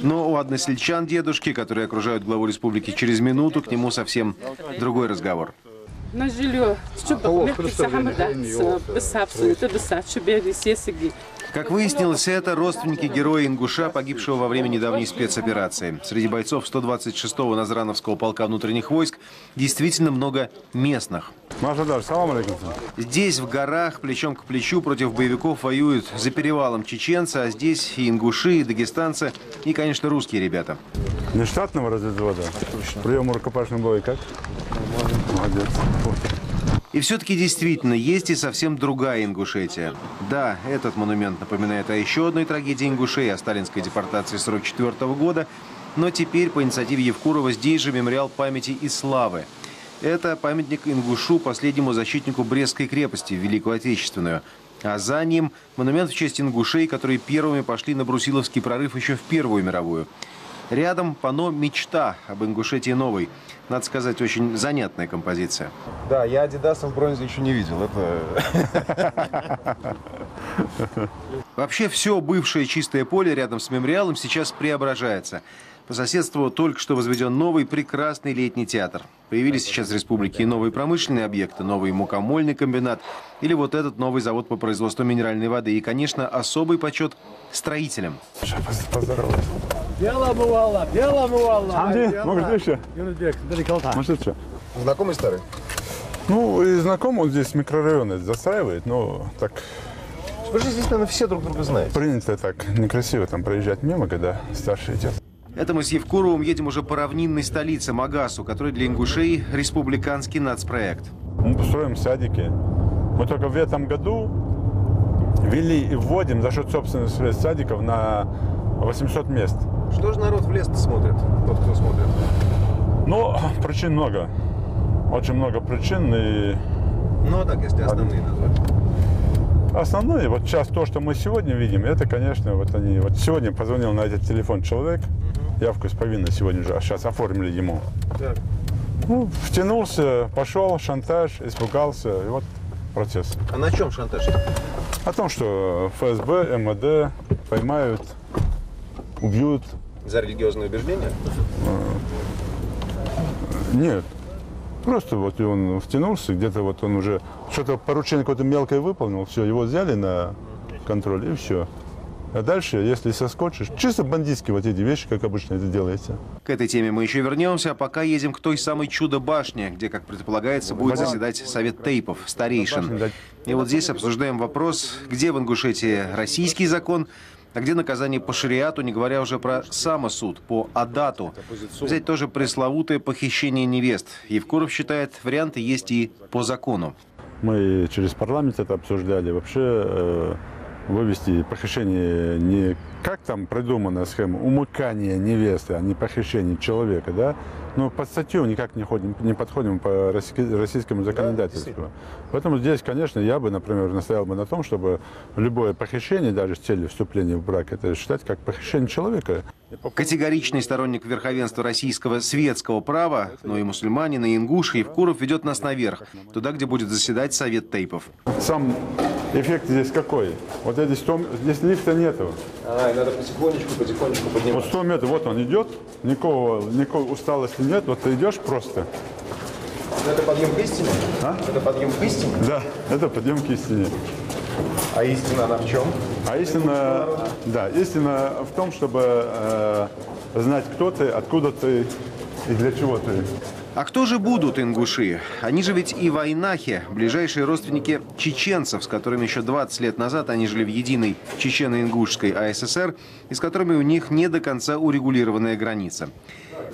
Но у односельчан дедушки, которые окружают главу республики через минуту, к нему совсем другой разговор.
На жилье,
как выяснилось, это родственники героя ингуша, погибшего во время недавней спецоперации. Среди бойцов 126-го Назрановского полка внутренних войск действительно много местных. Здесь, в горах, плечом к плечу против боевиков воюют за перевалом чеченцы, а здесь и ингуши, и дагестанцы, и, конечно, русские ребята.
Не штатного разведвода? Прием рукопашный бой как? Молодец.
И все-таки действительно есть и совсем другая Ингушетия. Да, этот монумент напоминает о еще одной трагедии ингушей, о сталинской депортации 1944 года. Но теперь по инициативе Евкурова здесь же мемориал памяти и славы. Это памятник ингушу, последнему защитнику Брестской крепости в Великую Отечественную. А за ним монумент в честь ингушей, которые первыми пошли на Брусиловский прорыв еще в Первую мировую. Рядом панно «Мечта» об Ингушетии новой. Надо сказать, очень занятная композиция. Да, я Адидаса в бронзе еще не видел. Вообще все бывшее чистое поле рядом с мемориалом сейчас преображается. По соседству только что возведен новый прекрасный летний театр. Появились сейчас в республике и новые промышленные объекты, новый мукомольный комбинат или вот этот новый завод по производству минеральной воды. И, конечно, особый почет строителям.
Поздоровайся.
Знакомый старый?
Ну, и знакомый, он здесь микрорайоны застраивает, но так...
Вы же здесь, наверное, все друг друга знаете.
Принято так некрасиво там проезжать мимо, когда старший идет.
Это мы с Евкуровым едем уже по равнинной столице Магасу, который для ингушей республиканский нацпроект.
Мы строим садики. Мы только в этом году ввели и вводим за счет собственных средств садиков на 800 мест.
Что же народ в лес-то смотрит, тот, кто смотрит?
Ну, причин много. Очень много причин. И...
Ну, так, если основные назвать.
Основное, вот сейчас то, что мы сегодня видим, это, конечно, вот они... Вот сегодня позвонил на этот телефон человек, явку с повинной сегодня же, сейчас оформили ему. Так. Ну, втянулся, пошел, шантаж, испугался, и вот процесс.
А на чем шантаж?
О том, что ФСБ, МВД поймают, убьют.
За религиозные убеждения?
Нет. Просто вот он втянулся, где-то вот он уже что-то поручение какое-то мелкое выполнил, все, его взяли на контроль и все. А дальше, если соскочишь, чисто бандитские вот эти вещи, как обычно это делается.
К этой теме мы еще вернемся, а пока едем к той самой чудо-башне, где, как предполагается, будет заседать Совет Тейпов, старейшин. И вот здесь обсуждаем вопрос, где в Ингушетии российский закон, а где наказание по шариату, не говоря уже про самосуд, по адату. Взять тоже пресловутое похищение невест. Евкуров считает, варианты есть и по закону.
Мы через парламент это обсуждали. Вообще вывести похищение не как там придуманная схема умыкания невесты, а не похищение человека, да? Но под статью никак не подходим по российскому законодательству. Поэтому здесь, конечно, я бы, например, настоял бы на том, чтобы любое похищение, даже с целью вступления в брак, это считать как похищение человека.
Категоричный сторонник верховенства российского светского права, но и мусульманин, и ингуш, Евкуров ведет нас наверх, туда, где будет заседать Совет Тейпов.
Сам эффект здесь какой? Вот здесь лифта нету.
И надо потихонечку подниматься.
Вот 100 метров, вот он идет, никакой усталости нет, вот ты идешь просто.
Это подъем к истине?
А?
Это подъем к истине?
Да, это подъем к истине.
А истина она в чем?
А истина в том, чтобы знать, кто ты, откуда ты и для чего ты.
А кто же будут ингуши? Они же ведь и вайнахи, ближайшие родственники чеченцев, с которыми еще 20 лет назад они жили в единой чечено-ингушской АССР, и с которыми у них не до конца урегулированная граница.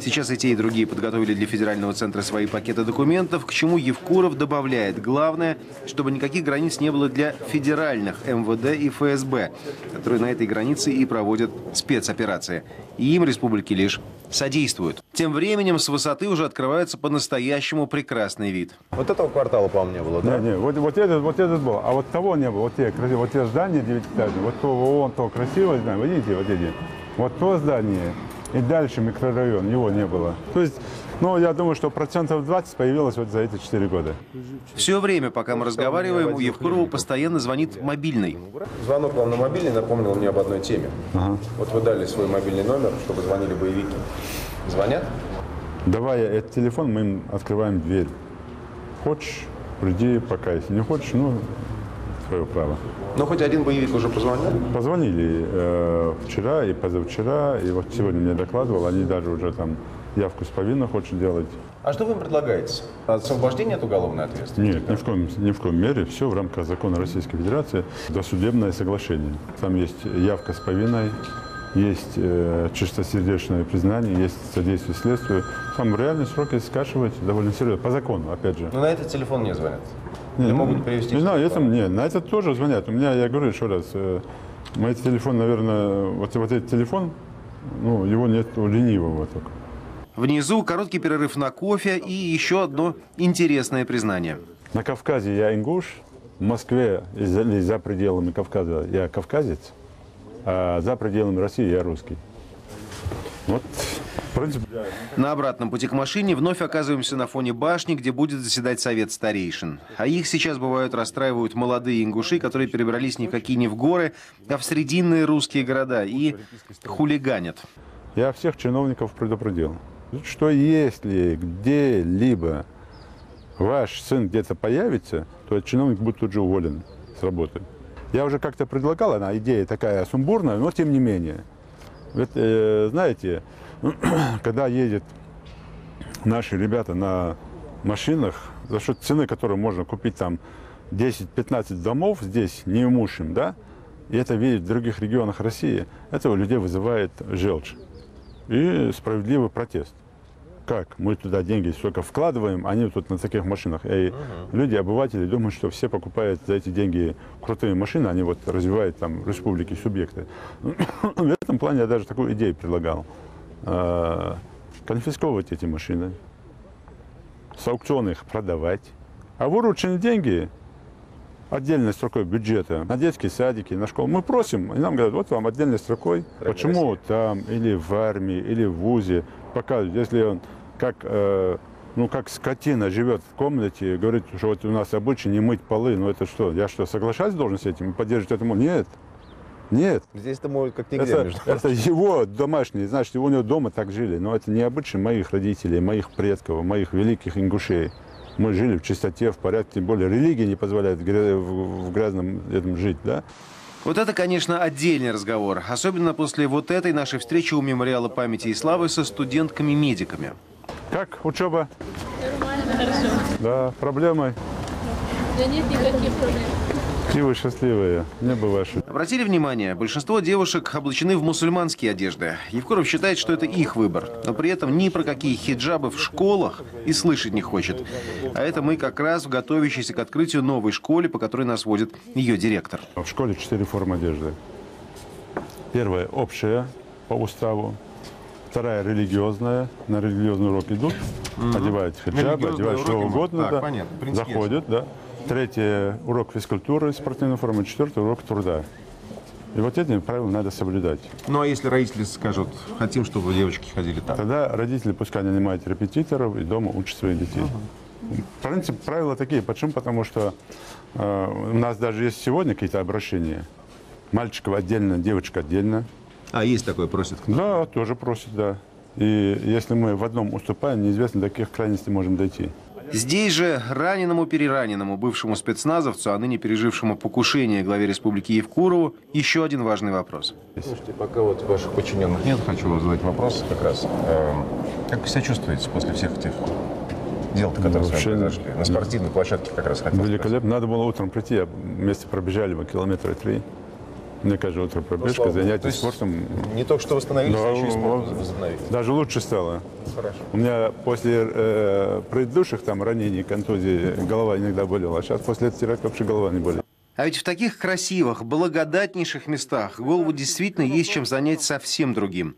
Сейчас и те, и другие подготовили для федерального центра свои пакеты документов, к чему Евкуров добавляет: главное, чтобы никаких границ не было для федеральных МВД и ФСБ, которые на этой границе и проводят спецоперации. И им республики лишь содействуют. Тем временем с высоты уже открывается по-настоящему прекрасный вид. Вот этого квартала, по-моему, не было, да?
Не, вот этот был, а вот того не было. Вот те здания девятиэтажные, вот то красивое здание, видите, вот эти. Вот то здание. И дальше микрорайон, его не было. То есть, я думаю, что 20% появилось вот за эти 4 года.
Все время, пока мы разговариваем, у Евкурова постоянно звонит мобильный.
Звонок вам на мобильный напомнил мне об одной теме.
Ага.
Вот вы дали свой мобильный номер, чтобы звонили боевики. Звонят?
Давая этот телефон, мы им открываем дверь. Хочешь, приди, покайся. Не хочешь, твое право.
Но хоть один боевик уже позвонил?
Позвонили вчера и позавчера, и вот сегодня мне докладывал, они даже уже там явку с повинной хочет делать.
А что вы им предлагаете? Освобождение от уголовной ответственности?
Нет, ни в коем мере. Все в рамках закона Российской Федерации. Досудебное соглашение. Там есть явка с повинной, есть чистосердечное признание, есть содействие следствию. Там реальные сроки скашивать довольно серьезно. По закону, опять же.
Но на этот телефон не звонят?
Не
могут привести?
Не знаю, на этот тоже звонят. У меня, я говорю еще раз, мой телефон, наверное, вот этот телефон, его нет у ленивого только.
Внизу короткий перерыв на кофе и еще одно интересное признание.
На Кавказе я ингуш, в Москве или за пределами Кавказа я кавказец, а за пределами России я русский. Вот, в принципе.
На обратном пути к машине вновь оказываемся на фоне башни, где будет заседать совет старейшин. А их сейчас, бывают, расстраивают молодые ингуши, которые перебрались никакие не в горы, а в срединные русские города и хулиганят.
Я всех чиновников предупредил, что если где-либо ваш сын где-то появится, то этот чиновник будет тут же уволен с работы. Я уже как-то предлагал, она идея такая сумбурная, но тем не менее. Ведь, знаете, когда едут наши ребята на машинах, за счет цены, которую можно купить там 10-15 домов здесь неимущим, да, и это видят в других регионах России, это у людей вызывает желчь и справедливый протест. Как? Мы туда деньги столько вкладываем, они тут на таких машинах. И люди, обыватели, думают, что все покупают за эти деньги крутые машины, они вот развивают там республики, субъекты. В этом плане я даже такую идею предлагал. Конфисковывать эти машины, с аукциона их продавать, а вырученные деньги отдельной строкой бюджета на детские садики, на школу. Мы просим, и нам говорят, вот вам отдельной строкой. Почему там, или в армии, или в ВУЗе показывают, если он как скотина живет в комнате, говорит, что вот у нас обычай не мыть полы, ну это что, я что, соглашаться должен с этим, поддерживать этому? Нет. Нет.
Здесь это может как нигде.
Это его домашние, значит, у него дома так жили. Но это не обычай моих родителей, моих предков, моих великих ингушей. Мы жили в чистоте, в порядке, тем более религия не позволяет в грязном этом жить, да?
Вот это, конечно, отдельный разговор. Особенно после вот этой нашей встречи у мемориала памяти и славы со студентками-медиками.
Как учеба?
Нормально, хорошо.
Да, проблемы?
Да нет никаких проблем.
И вы счастливые, небо ваше.
Обратили внимание, большинство девушек облачены в мусульманские одежды. Евкуров считает, что это их выбор, но при этом ни про какие хиджабы в школах и слышать не хочет. А это мы как раз в готовящейся к открытию новой школе, по которой нас водит ее директор.
В школе 4 формы одежды. Первая – общая по уставу. Вторая – религиозная. На религиозный урок идут, одевают хиджаб, одевают что угодно. Да, понятно, заходят, да. Третий урок физкультуры, спортивной формы. Четвертый урок труда. И вот этим правилам надо соблюдать.
Ну а если родители скажут, хотим, чтобы девочки ходили так?
Тогда родители пускай нанимают репетиторов и дома учат своих детей. Принцип, правила такие. Почему? Потому что у нас даже есть сегодня какие-то обращения. Мальчиков отдельно, девочек отдельно.
А есть такое, просит?
Да, тоже просит, да. И если мы в одном уступаем, неизвестно, до каких крайностей можем дойти.
Здесь же раненому-перераненому бывшему спецназовцу, а ныне пережившему покушение главе республики Евкурову, еще один важный вопрос.
Слушайте, пока вот ваших подчиненных нет, хочу вам задать вопрос как раз. Как вы себя чувствуете после всех этих дел, которые с вами произошли? На спортивной площадке как раз хотел
великолепно. Надо было утром прийти, вместе пробежали мы километра 3. Мне кажется, утро пробежка, занятия спортом.
Не только что восстановились, а еще и спорт возобновились.
Даже лучше стало.
Хорошо.
У меня после предыдущих там ранений, контузий, голова иногда болела, а сейчас после этой терапии вообще голова не болит.
А ведь в таких красивых, благодатнейших местах голову действительно есть чем занять совсем другим.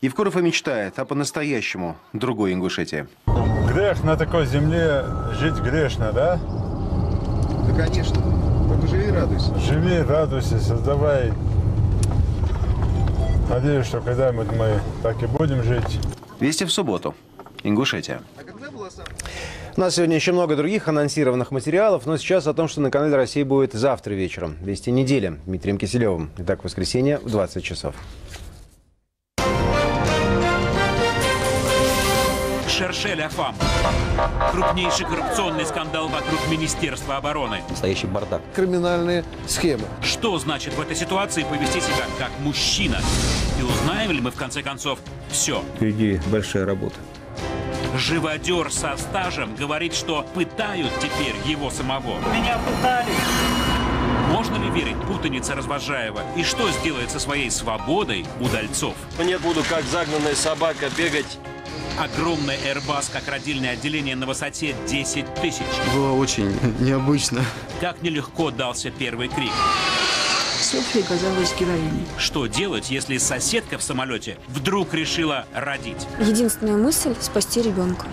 Евкуров и мечтает о по-настоящему другой Ингушетии.
Грех на такой земле жить грешно, да?
Да, конечно. Только живи и радуйся.
Живи, радуйся, создавай. Надеюсь, что когда-нибудь мы так и будем жить.
Вести в субботу. Ингушетия. У нас сегодня еще много других анонсированных материалов, но сейчас о том, что на канале «Россия» будет завтра вечером. Вести недели. Дмитрием Киселевым. Итак, воскресенье в 20 часов.
Шершель-Афам. Крупнейший коррупционный скандал вокруг Министерства обороны.
Настоящий бардак.
Криминальные схемы.
Что значит в этой ситуации повести себя как мужчина? И узнаем ли мы в конце концов все?
Впереди большая работа.
Живодер со стажем говорит, что пытают теперь его самого.
Меня пытали.
Можно ли верить путанице Развожаева? И что сделает со своей свободой Удальцов?
Нет, буду как загнанная собака бегать.
Огромный Airbus как родильное отделение на высоте 10 тысяч.
Было очень необычно.
Как нелегко дался первый крик.
Софья оказалась героиней.
Что делать, если соседка в самолете вдруг решила родить?
Единственная мысль – спасти ребенка.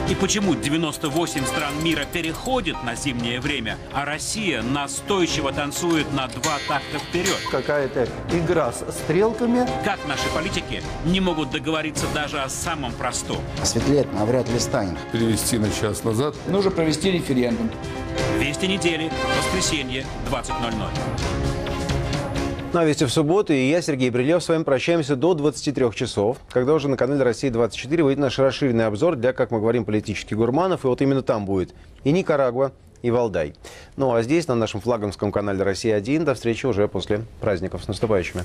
И почему 98 стран мира переходят на зимнее время, а Россия настойчиво танцует на 2 такта вперед?
Какая-то игра с стрелками.
Как наши политики не могут договориться даже о самом простом?
Светлеть навряд ли станет.
Перевести на час назад.
Нужно провести референдум.
Вести недели, воскресенье, 20:00.
Ну а «Вести в субботу» и я, Сергей Брилев, с вами прощаемся до 23 часов, когда уже на канале «Россия-24» выйдет наш расширенный обзор для, как мы говорим, политических гурманов. И вот именно там будет и Никарагуа, и Валдай. Ну а здесь, на нашем флагманском канале «Россия-1», до встречи уже после праздников. С наступающими!